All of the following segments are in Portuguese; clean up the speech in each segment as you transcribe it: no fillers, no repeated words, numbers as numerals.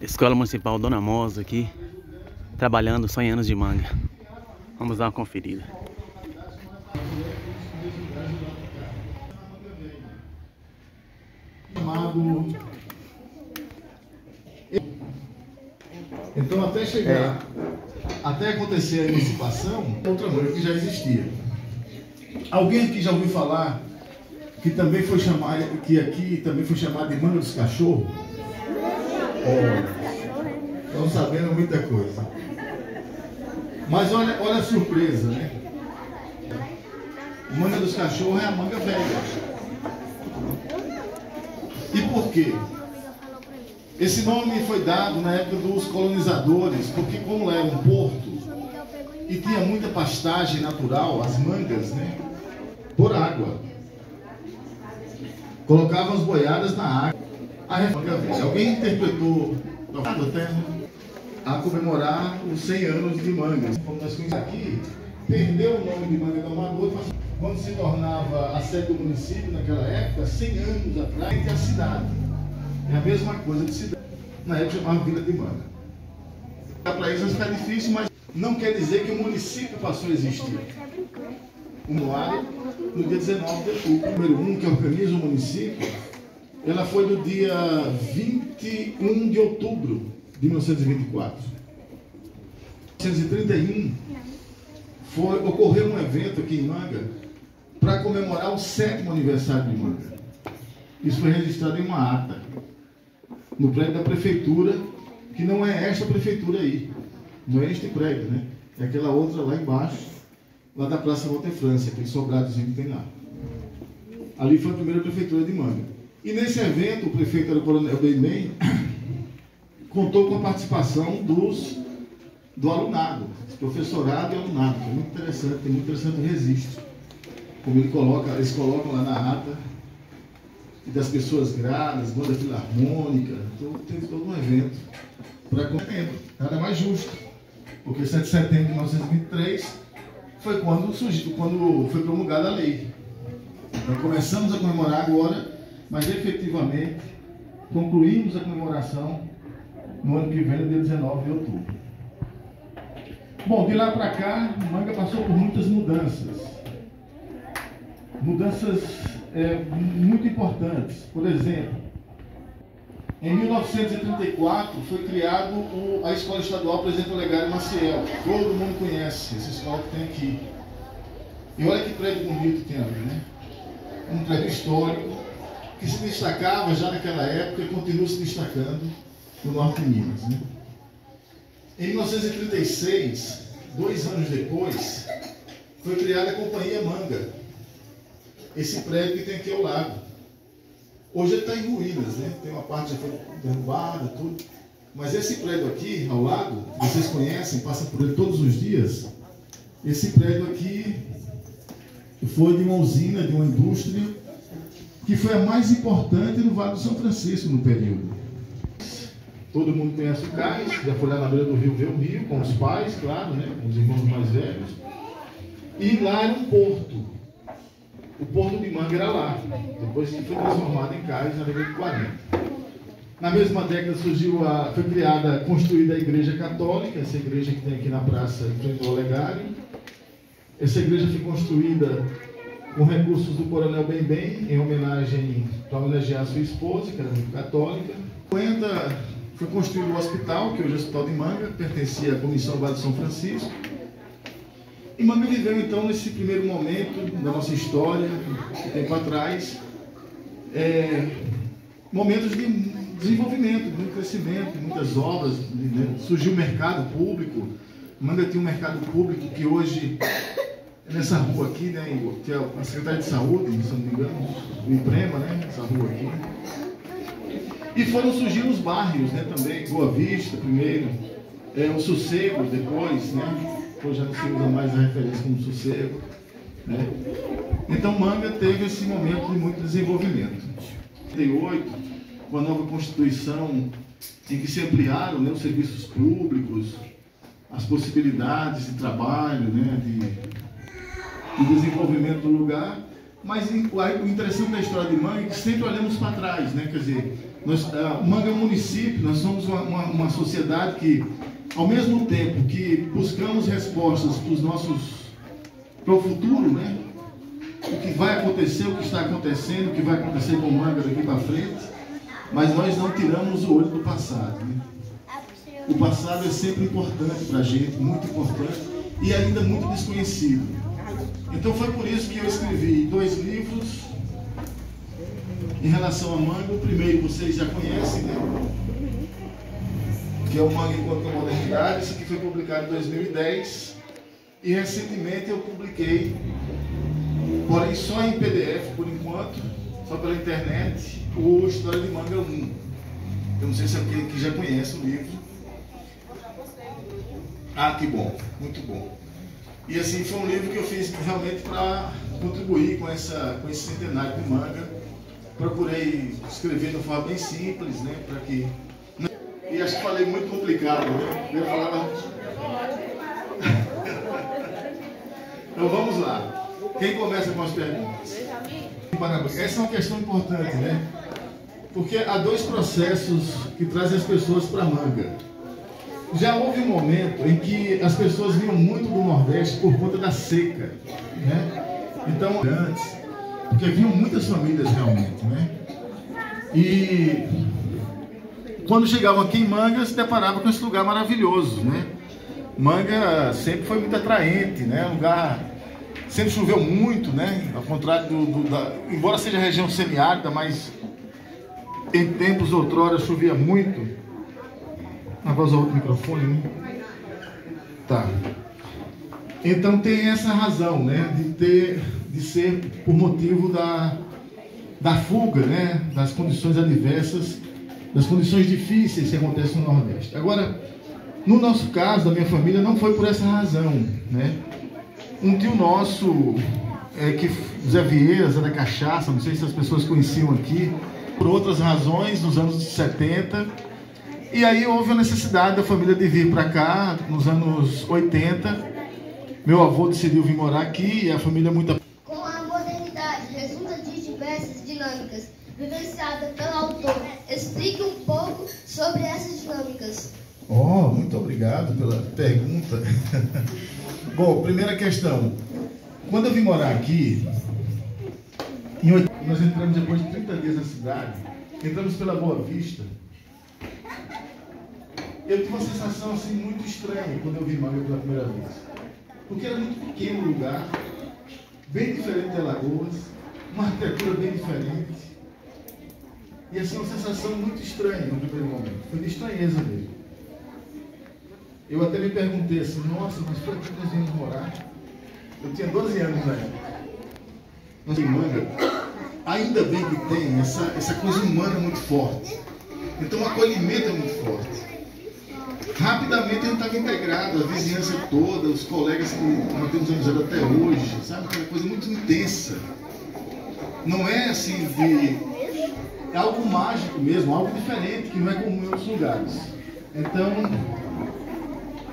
Escola Municipal Dona Mosa aqui, trabalhando 100 anos de manga. Vamos dar uma conferida. Então até chegar, até acontecer a emancipação, outra manga que já existia. Alguém aqui já ouviu falar que também foi chamado, que aqui também foi chamado de manga dos cachorros? Estão sabendo muita coisa. Mas olha a surpresa, né? Manga dos cachorros é a manga velha. E por quê? Esse nome foi dado na época dos colonizadores, porque como era um porto e tinha muita pastagem natural, as mangas, né? Por água. Colocavam as boiadas na água. Alguém interpretou a comemorar os 100 anos de mangas. Como nós conhecemos aqui, perdeu o nome de Manga do Amador quando se tornava a sede do município naquela época, 100 anos atrás, entre a cidade. É a mesma coisa de cidade. Na época chamava Vila de Manga. Para isso vai ficar difícil, mas não quer dizer que o município passou a existir. No área, no dia 19 de outubro, número 1, que organiza o município, ela foi no dia 21 de outubro de 1924. Em 1931, ocorreu um evento aqui em Manga para comemorar o 7º aniversário de Manga. Isso foi registrado em uma ata, no prédio da prefeitura, que não é esta prefeitura aí, não é este prédio, né? É aquela outra lá embaixo, lá da Praça Walter França, aquele sobradozinho que tem lá. Ali foi a primeira prefeitura de Manga. E nesse evento, o prefeito era o Coronel Bem contou com a participação do alunado, professorado e alunado, que é muito interessante o registro. Como eles colocam lá na ata, e das pessoas gradas, banda filarmônica, então teve todo um evento para comemorar. Nada mais justo, porque 7 de setembro de 1923 foi quando foi promulgada a lei. Então começamos a comemorar agora, mas efetivamente concluímos a comemoração no ano que vem, no dia 19 de outubro. Bom, de lá para cá, Manga passou por muitas mudanças. Mudanças muito importantes. Por exemplo, em 1934 foi criado a Escola Estadual Presidente Olegário Maciel. Todo mundo conhece essa escola que tem aqui. E olha que prédio bonito tem ali, né? Um prédio histórico que se destacava já naquela época e continua se destacando no norte de Minas, né? Em 1936, 2 anos depois, foi criada a Companhia Manga. Esse prédio que tem aqui ao lado. Hoje ele está em ruínas, né? Tem uma parte já foi derrubada, tudo. Mas esse prédio aqui, ao lado, vocês conhecem, passam por ele todos os dias. Esse prédio aqui foi de uma usina, de uma indústria, que foi a mais importante no Vale do São Francisco no período. Todo mundo conhece o cais, já foi lá na beira do rio ver o rio, com os pais, claro, né? Com os irmãos mais velhos. E lá era um porto. O Porto de Manga era lá, depois que foi transformado em cais na década de 40. Na mesma década foi construída a Igreja Católica, essa igreja que tem aqui na praça em frente ao Olegário. Essa igreja foi construída com recursos do Coronel Bem, em homenagem, para homenagear a sua esposa, que era muito católica. Em 50 foi construído o hospital, que hoje é o Hospital de Manga, pertencia à Comissão Vale de São Francisco. E Manga viveu então nesse primeiro momento da nossa história, tempo atrás, momentos de desenvolvimento, de crescimento, de muitas obras, né? Surgiu o mercado público. Manga tinha um mercado público que hoje, nessa rua aqui, né, que é a Secretaria de Saúde, se não me engano, o IPREMA, né, essa rua aqui. E foram surgindo os bairros, né, também, Boa Vista primeiro, o Sossego depois, né? Hoje já não se usa mais a referência como Sossego, né? Então Manga teve esse momento de muito desenvolvimento. Em 1988, com a nova Constituição, em que se ampliaram, né, os serviços públicos, as possibilidades de trabalho, né, de desenvolvimento do lugar. Mas o interessante da história de Manga é que sempre olhamos para trás, né? Quer dizer, Manga é um município, nós somos uma sociedade que, ao mesmo tempo que buscamos respostas para o futuro, né? O que vai acontecer, o que está acontecendo, o que vai acontecer com o Manga daqui para frente, mas nós não tiramos o olho do passado, né? O passado é sempre importante para a gente, muito importante e ainda muito desconhecido. Então foi por isso que eu escrevi 2 livros em relação a Manga. O primeiro vocês já conhecem, né? Que é o Manga enquanto modernidade. Isso aqui foi publicado em 2010 e recentemente eu publiquei, porém só em PDF por enquanto, só pela internet, o História de Manga 1. Eu não sei se alguém aqui já conhece o livro. Ah, que bom, muito bom. E assim, foi um livro que eu fiz realmente para contribuir com esse centenário de Manga. Procurei escrever de uma forma bem simples, né? Para que... E acho que falei muito complicado, né? Eu falava... Então vamos lá. Quem começa com as perguntas? Essa é uma questão importante, né? Porque há 2 processos que trazem as pessoas para Manga. Já houve um momento em que as pessoas vinham muito do Nordeste por conta da seca, né? Então, antes, porque vinham muitas famílias realmente, né? E quando chegavam aqui em Manga, se deparavam com esse lugar maravilhoso, né? Manga sempre foi muito atraente, né? Lugar sempre choveu muito, né? Ao contrário embora seja região semiárida, mas em tempos outrora chovia muito. Agora usar outro microfone, né? Tá. Então tem essa razão, né? De ser por motivo da fuga, né? Das condições adversas, das condições difíceis que acontecem no Nordeste. Agora, no nosso caso, da minha família, não foi por essa razão, né? Um tio nosso, Zé Vieira, Zé da Cachaça, não sei se as pessoas conheciam aqui, por outras razões, nos anos 70. E aí houve a necessidade da família de vir para cá, nos anos 80. Meu avô decidiu vir morar aqui e a família muito... Com a modernidade, resulta de diversas dinâmicas vivenciadas pelo autor. Explique um pouco sobre essas dinâmicas. Oh, muito obrigado pela pergunta. Bom, primeira questão. Quando eu vim morar aqui, nós entramos depois de 30 dias na cidade, entramos pela Boa Vista. Eu tive uma sensação assim muito estranha quando eu vi Manga pela primeira vez. Porque era muito pequeno o lugar, bem diferente de Alagoas, uma arquitetura bem diferente. E assim, uma sensação muito estranha no primeiro momento. Foi de estranheza mesmo. Eu até me perguntei assim, nossa, mas foi aqui que nós viemos morar? Eu tinha 12 anos na época. Nós em Manga, ainda bem que tem essa coisa humana muito forte. Então o acolhimento é muito forte. Rapidamente a gente estava integrado, a vizinhança toda, os colegas que nós temos amizade até hoje, sabe? Aquela coisa muito intensa. Não é assim é algo mágico mesmo, algo diferente, que não é comum em outros lugares. Então,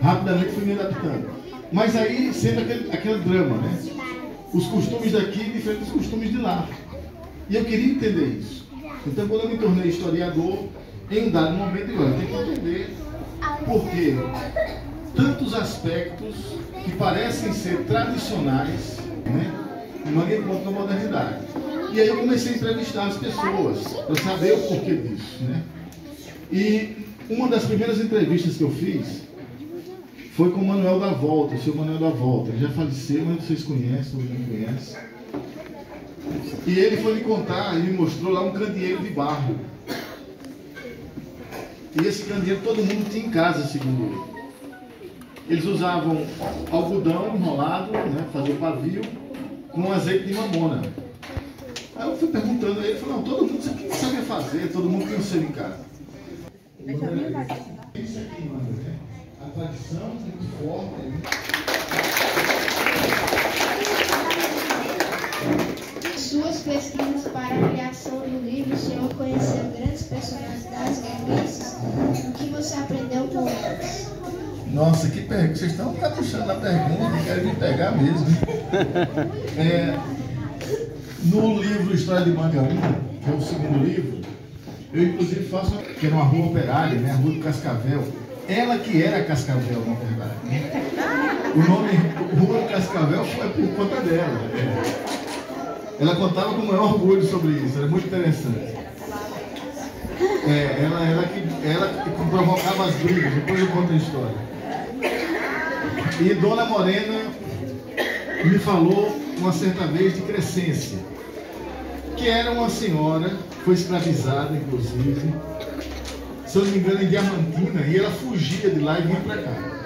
rapidamente fui me adaptando. Mas aí sempre aquele drama, né? Os costumes daqui diferentes dos costumes de lá. E eu queria entender isso. Então quando eu me tornei historiador, em um dado momento eu tenho que entender por que tantos aspectos que parecem ser tradicionais, né, Manga encontra na modernidade. E aí eu comecei a entrevistar as pessoas para saber o porquê disso, né? E uma das primeiras entrevistas que eu fiz foi com o Manuel da Volta, o seu Manuel da Volta. Ele já faleceu, mas vocês conhecem ou não conhecem. E ele foi me contar, ele me mostrou lá um candeeiro de barro. E esse candeeiro todo mundo tinha em casa, segundo ele. Eles usavam algodão enrolado, né, fazer pavio, com azeite de mamona. Aí eu fui perguntando a ele, falou, não, todo mundo sabia fazer, todo mundo tinha o seu em casa. Isso aqui, mano, né? A tradição muito forte. Né? Suas pesquisas para a criação do livro, o senhor conheceu grandes personalidades manguenses. O que você aprendeu com elas? Nossa, que pergunta. Vocês estão caprichando na pergunta, querem me pegar mesmo. No livro História de Manga 1, que é o segundo livro, Eu, inclusive, faço que era uma rua operária, né? A Rua do Cascavel. Ela que era Cascavel, na verdade. O nome Rua do Cascavel foi por conta dela. Ela contava com o maior orgulho sobre isso, era muito interessante. Ela que provocava as brigas, depois eu conto a história. E Dona Morena me falou uma certa vez de Crescência, que era uma senhora, foi escravizada inclusive, se eu não me engano em Diamantina, e ela fugia de lá e vinha para cá.